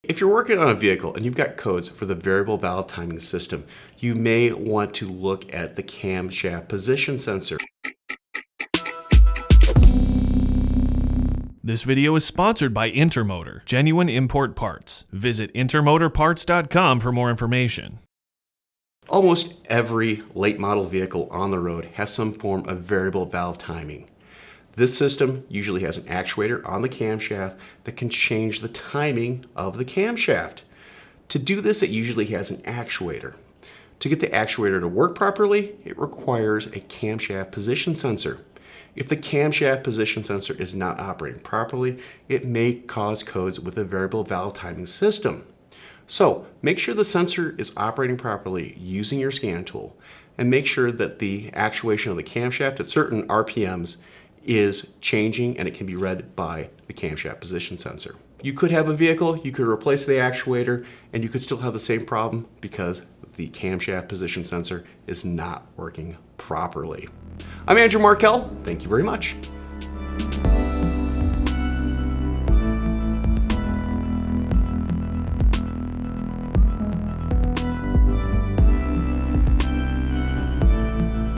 If you're working on a vehicle and you've got codes for the variable valve timing system, you may want to look at the camshaft position sensor. This video is sponsored by Intermotor, genuine import parts. Visit intermotorparts.com for more information. Almost every late model vehicle on the road has some form of variable valve timing. This system usually has an actuator on the camshaft that can change the timing of the camshaft. To do this, it usually has an actuator. To get the actuator to work properly, it requires a camshaft position sensor. If the camshaft position sensor is not operating properly, it may cause codes with a variable valve timing system. So make sure the sensor is operating properly using your scan tool, and make sure that the actuation of the camshaft at certain RPMs is changing and it can be read by the camshaft position sensor. You could have a vehicle, you could replace the actuator, and you could still have the same problem because the camshaft position sensor is not working properly. I'm Andrew Markel. Thank you very much.